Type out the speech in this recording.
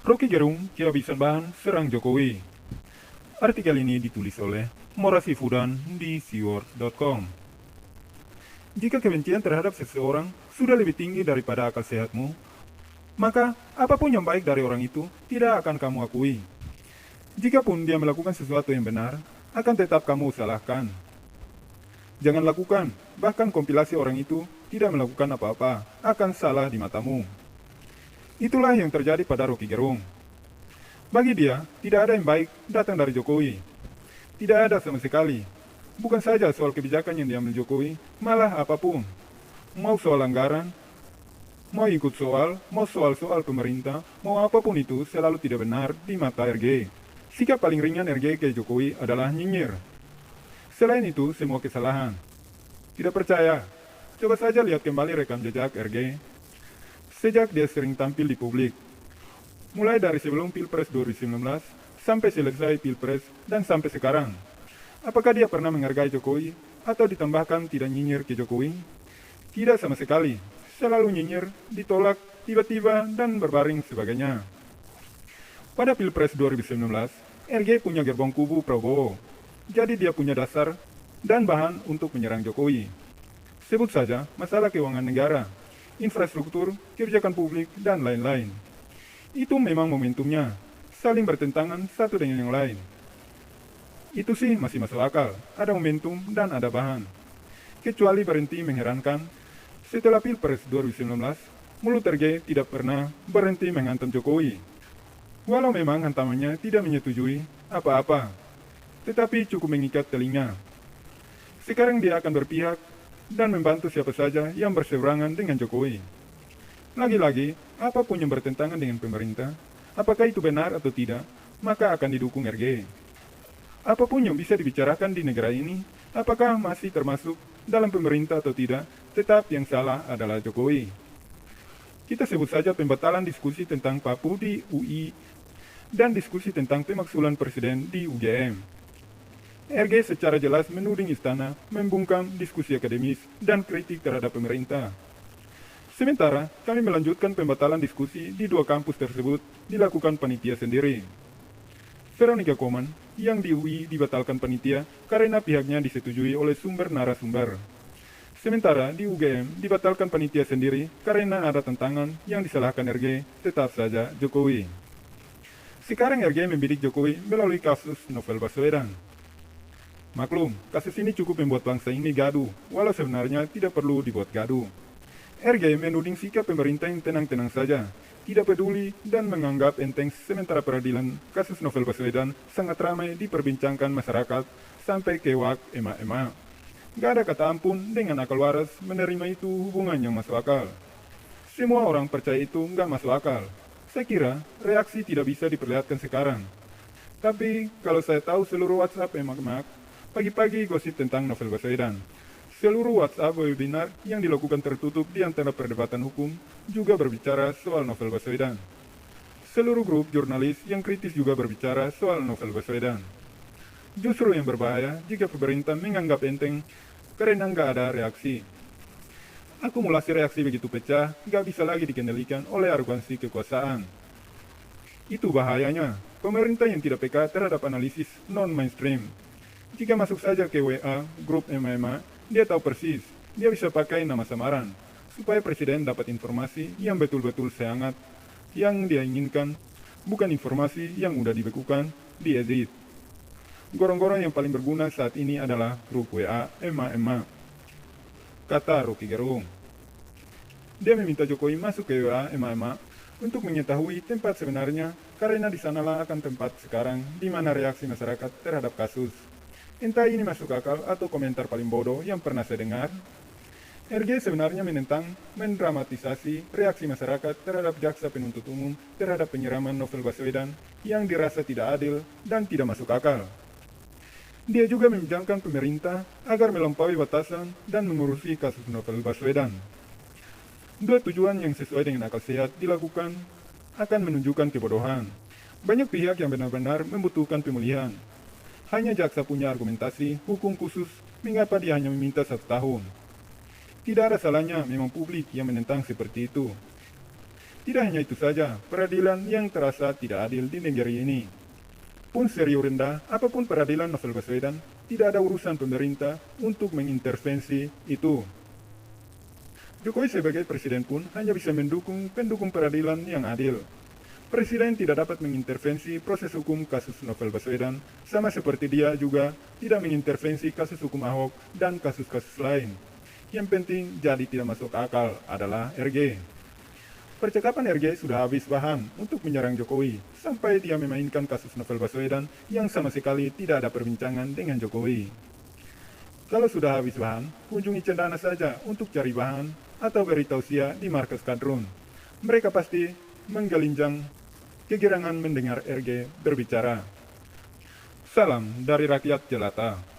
Rocky Gerung kehabisan bahan serang Jokowi. Artikel ini ditulis oleh Morasi Fudan di seaworld.com. Jika kebencian terhadap seseorang sudah lebih tinggi daripada akal sehatmu, maka apapun yang baik dari orang itu tidak akan kamu akui. Jikapun dia melakukan sesuatu yang benar, akan tetap kamu salahkan. Jangan lakukan, bahkan kompilasi orang itu tidak melakukan apa-apa, akan salah di matamu. Itulah yang terjadi pada Rocky Gerung. Bagi dia, tidak ada yang baik datang dari Jokowi. Tidak ada sama sekali. Bukan saja soal kebijakan yang diambil Jokowi, malah apapun. Mau soal anggaran, mau ikut soal, mau soal-soal pemerintah, mau apapun itu selalu tidak benar di mata RG. Sikap paling ringan RG ke Jokowi adalah nyinyir. Selain itu, semua kesalahan. Tidak percaya? Coba saja lihat kembali rekam jejak RG. Sejak dia sering tampil di publik. Mulai dari sebelum Pilpres 2019, sampai selesai Pilpres, dan sampai sekarang. Apakah dia pernah menghargai Jokowi, atau ditambahkan tidak nyinyir ke Jokowi? Tidak sama sekali. Selalu nyinyir, ditolak, tiba-tiba, dan berbaring sebagainya. Pada Pilpres 2019, RG punya gerbong kubu Prabowo. Jadi dia punya dasar dan bahan untuk menyerang Jokowi. Sebut saja masalah keuangan negara, infrastruktur, kebijakan publik, dan lain-lain. Itu memang momentumnya, saling bertentangan satu dengan yang lain. Itu sih masih masuk akal, ada momentum dan ada bahan. Kecuali berhenti mengherankan, setelah Pilpres 2019, mulut RG tidak pernah berhenti menghantam Jokowi. Walau memang hantamannya tidak menyetujui apa-apa, tetapi cukup mengikat telinga. Sekarang dia akan berpihak dan membantu siapa saja yang berseberangan dengan Jokowi. Lagi-lagi, apapun yang bertentangan dengan pemerintah, apakah itu benar atau tidak, maka akan didukung RG. Apapun yang bisa dibicarakan di negara ini, apakah masih termasuk dalam pemerintah atau tidak, tetap yang salah adalah Jokowi. Kita sebut saja pembatalan diskusi tentang Papu di UI dan diskusi tentang pemaksulan presiden di UGM. RG secara jelas menuding istana membungkam diskusi akademis dan kritik terhadap pemerintah. Sementara, kami melanjutkan pembatalan diskusi di dua kampus tersebut dilakukan panitia sendiri. Veronica Koman, yang di UI dibatalkan panitia karena pihaknya disetujui oleh sumber narasumber. Sementara di UGM dibatalkan panitia sendiri karena ada tantangan yang disalahkan RG, tetap saja Jokowi. Sekarang RG membidik Jokowi melalui kasus Novel Baswedan. Maklum, kasus ini cukup membuat bangsa ini gaduh, walau sebenarnya tidak perlu dibuat gaduh. RG menuding sikap pemerintah yang tenang-tenang saja, tidak peduli dan menganggap enteng sementara peradilan kasus Novel Baswedan sangat ramai diperbincangkan masyarakat sampai ke wak emak-emak. Gak ada kata ampun dengan akal waras menerima itu hubungan yang masuk akal. Semua orang percaya itu gak masuk akal. Saya kira reaksi tidak bisa diperlihatkan sekarang. Tapi kalau saya tahu seluruh WhatsApp emak-emak, pagi-pagi gosip tentang Novel Baswedan. Seluruh WhatsApp webinar yang dilakukan tertutup di antara perdebatan hukum juga berbicara soal Novel Baswedan. Seluruh grup jurnalis yang kritis juga berbicara soal Novel Baswedan. Justru yang berbahaya jika pemerintah menganggap enteng karena nggak ada reaksi. Akumulasi reaksi begitu pecah nggak bisa lagi dikendalikan oleh arogansi kekuasaan. Itu bahayanya, pemerintah yang tidak peka terhadap analisis non-mainstream. Jika masuk saja ke WA, grup MMA, dia tahu persis, dia bisa pakai nama samaran, supaya presiden dapat informasi yang betul-betul sehangat, yang dia inginkan, bukan informasi yang udah dibekukan, diedit. Gorong-gorong yang paling berguna saat ini adalah grup WA emak-emak, kata Rocky Gerung. Dia meminta Jokowi masuk ke WA emak-emak untuk mengetahui tempat sebenarnya, karena di sanalah akan tempat sekarang di mana reaksi masyarakat terhadap kasus. Entah ini masuk akal atau komentar paling bodoh yang pernah saya dengar. RG sebenarnya menentang mendramatisasi reaksi masyarakat terhadap jaksa penuntut umum terhadap penyiraman Novel Baswedan yang dirasa tidak adil dan tidak masuk akal. Dia juga meminjamkan pemerintah agar melampaui batasan dan mengurusi kasus Novel Baswedan. Dua tujuan yang sesuai dengan akal sehat dilakukan akan menunjukkan kebodohan. Banyak pihak yang benar-benar membutuhkan pemulihan. Hanya jaksa punya argumentasi hukum khusus mengapa dia hanya meminta 1 tahun. Tidak ada salahnya memang publik yang menentang seperti itu. Tidak hanya itu saja, peradilan yang terasa tidak adil di negeri ini. Pun serius rendah, apapun peradilan Novel Baswedan, tidak ada urusan pemerintah untuk mengintervensi itu. Jokowi sebagai presiden pun hanya bisa mendukung pendukung peradilan yang adil. Presiden tidak dapat mengintervensi proses hukum kasus Novel Baswedan, sama seperti dia juga tidak mengintervensi kasus hukum Ahok dan kasus-kasus lain. Yang penting jadi tidak masuk akal adalah RG. Percakapan RG sudah habis bahan untuk menyerang Jokowi, sampai dia memainkan kasus Novel Baswedan yang sama sekali tidak ada perbincangan dengan Jokowi. Kalau sudah habis bahan, kunjungi Cendana saja untuk cari bahan atau beri tausiah di markas kadrun. Mereka pasti menggelinjang kegirangan mendengar RG berbicara. Salam dari rakyat jelata.